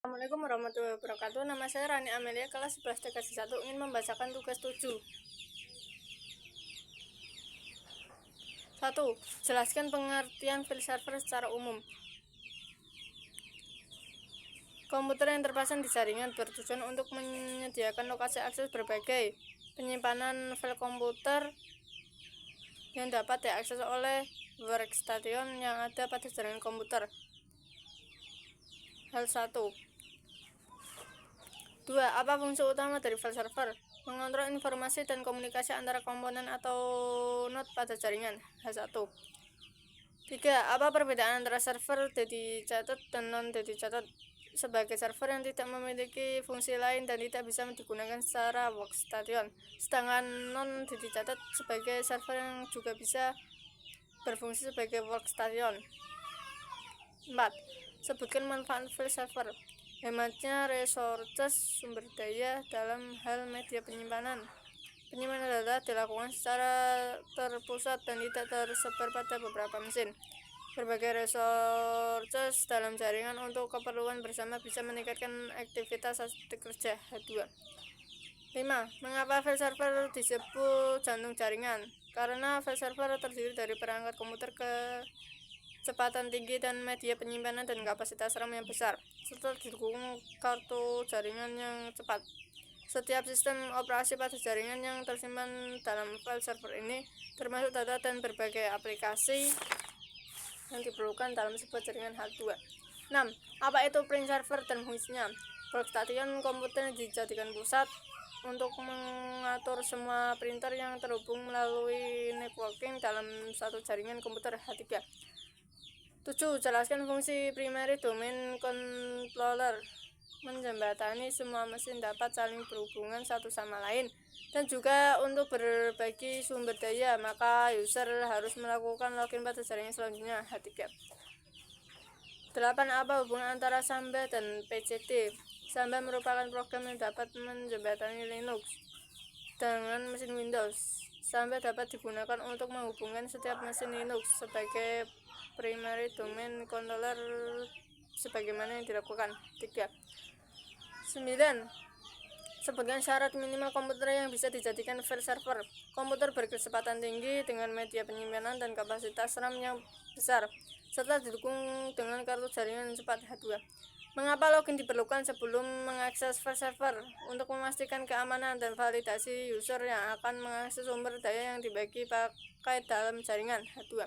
Assalamualaikum warahmatullahi wabarakatuh. Nama saya Rani Amelia, kelas 11 TKJ 1, ingin membacakan tugas 7. 1. Jelaskan pengertian file server secara umum. Komputer yang terpasang di jaringan bertujuan untuk menyediakan lokasi akses berbagai penyimpanan file komputer yang dapat diakses oleh workstation yang ada pada jaringan komputer. Hal 1. 2. Apa fungsi utama dari file server? Mengontrol informasi dan komunikasi antara komponen atau node pada jaringan. H1. 3. Apa perbedaan antara server dedicated dan non-dedicated? Sebagai server yang tidak memiliki fungsi lain dan tidak bisa digunakan secara workstation, sedangkan non-dedicated sebagai server yang juga bisa berfungsi sebagai workstation. 4. Sebutkan manfaat file server. Hematnya resources sumber daya dalam hal media penyimpanan. Penyimpanan data dilakukan secara terpusat dan tidak tersebar pada beberapa mesin. Berbagai resources dalam jaringan untuk keperluan bersama bisa meningkatkan aktivitas kerja. H2. 5. Mengapa file server disebut jantung jaringan? Karena file server terdiri dari perangkat komputer kecepatan tinggi dan media penyimpanan dan kapasitas RAM yang besar, serta didukung kartu jaringan yang cepat. Setiap sistem operasi pada jaringan yang tersimpan dalam file server ini, termasuk data dan berbagai aplikasi yang diperlukan dalam sebuah jaringan. H2. 6. Apa itu print server dan fungsinya? Workstation komputer dijadikan pusat untuk mengatur semua printer yang terhubung melalui networking dalam satu jaringan komputer. H3. 7. Jelaskan fungsi primary domain controller. Menjembatani semua mesin dapat saling berhubungan satu sama lain dan juga untuk berbagi sumber daya, maka user harus melakukan login pada jaringan selanjutnya. H3. 8. Apa hubungan antara Samba dan PCT? Samba merupakan program yang dapat menjembatani Linux dengan mesin Windows. Samba dapat digunakan untuk menghubungkan setiap mesin Linux sebagai primary domain controller sebagaimana yang dilakukan. 3. 9. Sebutkan syarat minimal komputer yang bisa dijadikan file server. Komputer berkecepatan tinggi dengan media penyimpanan dan kapasitas RAM yang besar, serta didukung dengan kartu jaringan yang cepat. H2. Mengapa login diperlukan sebelum mengakses file server? Untuk memastikan keamanan dan validasi user yang akan mengakses sumber daya yang dibagi pakai dalam jaringan. H2.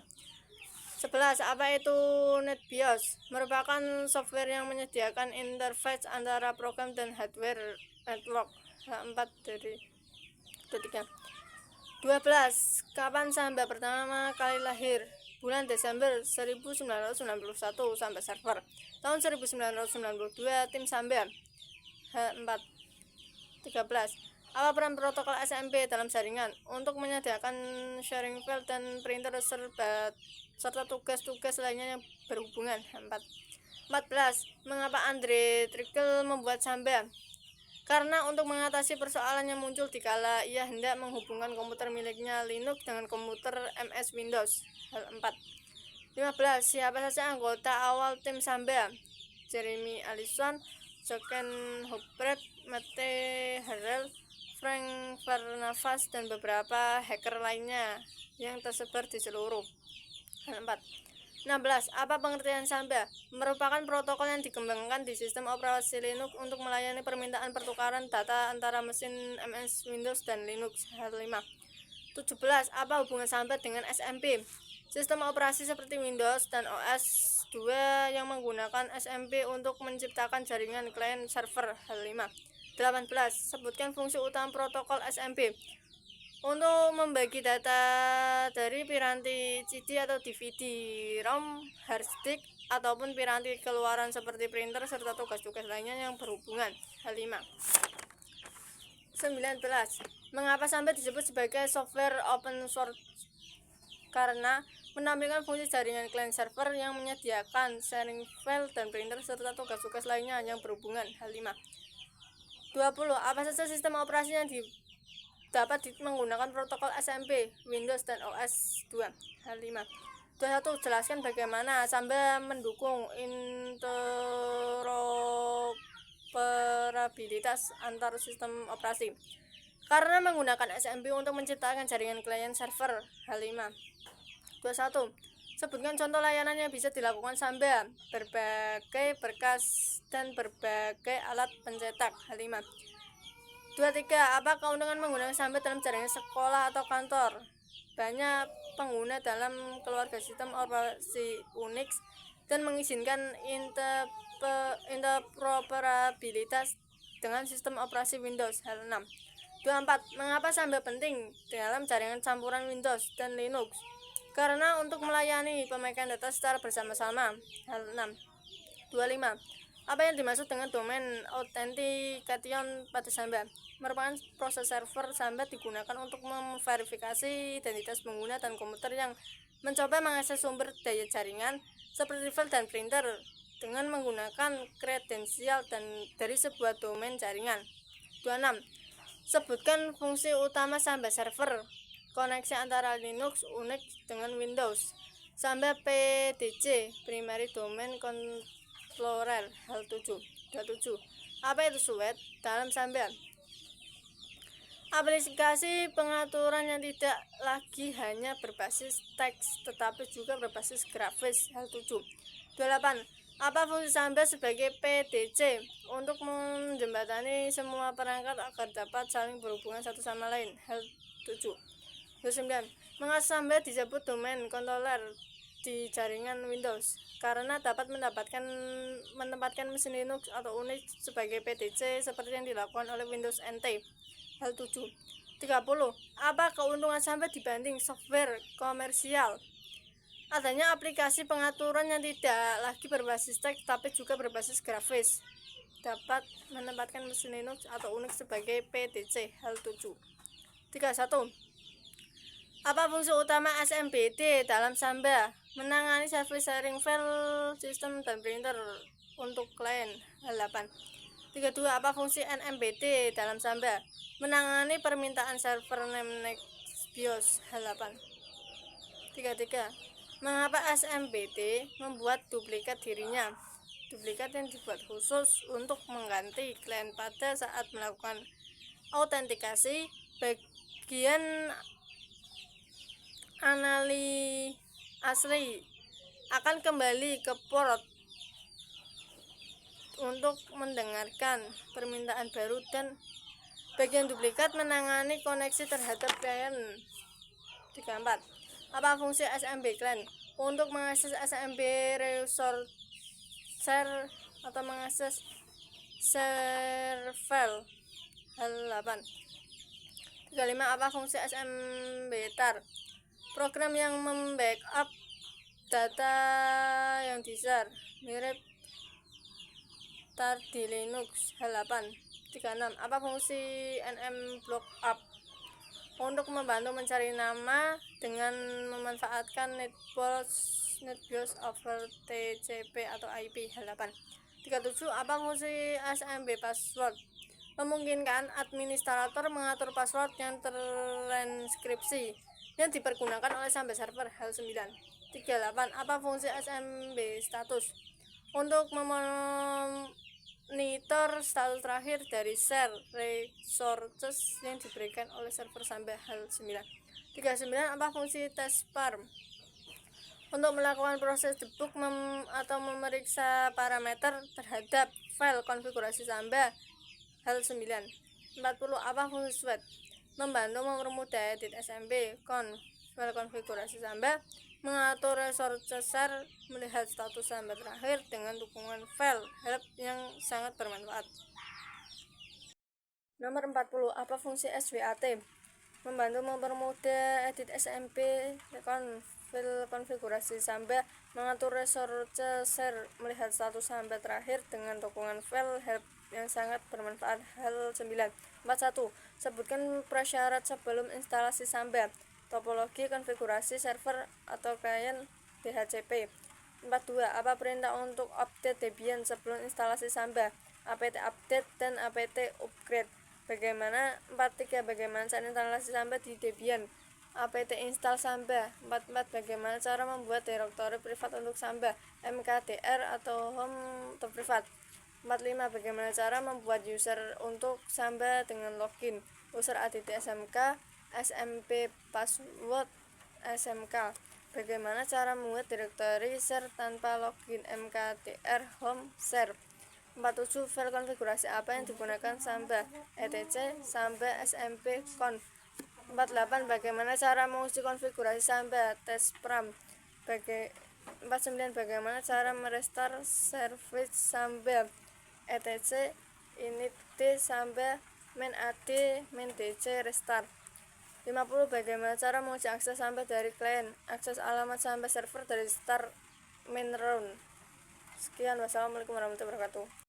11. Apa itu NetBIOS? Merupakan software yang menyediakan interface antara program dan hardware network. H4 dari 3. 12. Kapan Samba pertama kali lahir? Bulan Desember 1991 sampai server. Tahun 1992 tim Samba. H4. 13. Apa peran protokol SMP dalam jaringan? Untuk menyediakan sharing file dan printer serta tugas-tugas lainnya yang berhubungan. 14. Mengapa Andre Trickel membuat Samba? Karena untuk mengatasi persoalan yang muncul dikala ia hendak menghubungkan komputer miliknya Linux dengan komputer MS Windows. Hal 4. 15. Siapa saja anggota awal tim Samba? Jeremy Allison, Jochen Hubert, Mette Harrell, Frank Varnavas, dan beberapa hacker lainnya yang tersebar di seluruh. 4. 16. Apa pengertian Samba? Merupakan protokol yang dikembangkan di sistem operasi Linux untuk melayani permintaan pertukaran data antara mesin MS Windows dan Linux. 5. 17. Apa hubungan Samba dengan SMP? Sistem operasi seperti Windows dan OS 2 yang menggunakan SMP untuk menciptakan jaringan klien server. 5. 18. Sebutkan fungsi utama protokol SMP. Untuk membagi data dari piranti CD atau DVD, ROM, hard disk, ataupun piranti keluaran seperti printer serta tugas-tugas lainnya yang berhubungan. Hal 5. 19. Mengapa Samba disebut sebagai software open source? Karena menampilkan fungsi jaringan client server yang menyediakan sharing file dan printer serta tugas-tugas lainnya yang berhubungan. Hal 5. 20. Apa saja sistem operasi yang dapat menggunakan protokol SMP, Windows, dan OS 2. Hal 5. 21. Jelaskan bagaimana Samba mendukung interoperabilitas interoperabilitas antar sistem operasi. Karena menggunakan SMB untuk menciptakan jaringan klien server. Hal 5. 21. Sebutkan contoh layanan yang bisa dilakukan sambil berbagai berkas dan berbagai alat pencetak. Hal 5. 23. Apa keuntungan menggunakan sambil dalam jaringan sekolah atau kantor? Banyak pengguna dalam keluarga sistem operasi Unix dan mengizinkan interoperabilitas dengan sistem operasi Windows. Hal 6. 24. Mengapa sambil penting dalam jaringan campuran Windows dan Linux? Karena untuk melayani pemakaian data secara bersama-sama. Hal 6. 25. Apa yang dimaksud dengan domain authentication pada Samba? Merupakan proses server Samba digunakan untuk memverifikasi identitas pengguna dan komputer yang mencoba mengakses sumber daya jaringan seperti file dan printer dengan menggunakan kredensial dari sebuah domain jaringan. 26. Sebutkan fungsi utama Samba server. Koneksi antara Linux, Unix dengan Windows. Samba PDC, Primary Domain Controller. Hal 7. 27. Apa itu suite dalam Samba? Aplikasi pengaturan yang tidak lagi hanya berbasis teks tetapi juga berbasis grafis. Hal 7. 28. Apa fungsi Samba sebagai PDC? Untuk menjembatani semua perangkat agar dapat saling berhubungan satu sama lain. Hal 7. 29. Mengapa Samba disebut domain controller di jaringan Windows? Karena dapat menempatkan mesin Linux atau Unix sebagai PDC seperti yang dilakukan oleh Windows NT. Hal 7. 30. Apa keuntungan Samba dibanding software komersial? Adanya aplikasi pengaturan yang tidak lagi berbasis teks tapi juga berbasis grafis. Dapat menempatkan mesin Linux atau Unix sebagai PDC. Hal 7. 31. Apa fungsi utama SMBD dalam Samba? Menangani service sharing file, sistem dan printer untuk klien. Hal 8. 32. Apa fungsi NMBD dalam Samba? Menangani permintaan server name next BIOS. Hal 8. 33. Mengapa SMBD membuat duplikat dirinya? Duplikat yang dibuat khusus untuk mengganti klien pada saat melakukan autentikasi. Bagian asli akan kembali ke port untuk mendengarkan permintaan baru, dan bagian duplikat menangani koneksi terhadap klien. 34. Apa fungsi SMB client? Untuk mengakses SMB resource atau mengakses share file. Hal 8. 35. Apa fungsi SMB tar? Program yang membackup data yang di-share, mirip tar di Linux. Hal 8. 36. Apa fungsi nmblockup? Untuk membantu mencari nama dengan memanfaatkan NetBIOS over TCP atau IP. Hal 8. 37. Apa fungsi SMB password? Memungkinkan administrator mengatur password yang terenskripsi yang dipergunakan oleh Samba server. Hal 9. 38. Apa fungsi SMB status? Untuk monitor status terakhir dari share resources yang diberikan oleh server Samba. Hal 9. 39. Apa fungsi taskbar? Untuk melakukan proses debug atau memeriksa parameter terhadap file konfigurasi Samba. Hal 9. 40. Apa fungsi suite? Membantu mempermudah edit SMB file konfigurasi Samba, mengatur resource share, melihat status Samba terakhir dengan dukungan file help yang sangat bermanfaat. Nomor 40. Apa fungsi SWAT? Membantu mempermudah edit SMB, file konfigurasi Samba, mengatur resource share, melihat status Samba terakhir dengan dukungan file help yang sangat bermanfaat. Hal 9. 41. Sebutkan prasyarat sebelum instalasi Samba. Topologi konfigurasi server atau klien DHCP. 42. Apa perintah untuk update Debian sebelum instalasi Samba? apt update dan apt upgrade. 43. Bagaimana cara instalasi Samba di Debian? apt install Samba. 44. Bagaimana cara membuat direktori privat untuk Samba? mkdr atau home to privat. 45. Bagaimana cara membuat user untuk Samba dengan login? User add SMK, SMP password SMK. Bagaimana cara membuat direktori share tanpa login? mktr home share. 47. File konfigurasi apa yang digunakan Samba? etc Samba SMP conf. 48. Bagaimana cara menguji konfigurasi Samba? Tes pram. 49. Bagaimana cara merestart service Samba? etc init Samba main ad main dc restart. 50. Bagaimana cara menguji akses Samba dari klien? Akses alamat Samba server dari start main run. Sekian, wassalamualaikum warahmatullahi wabarakatuh.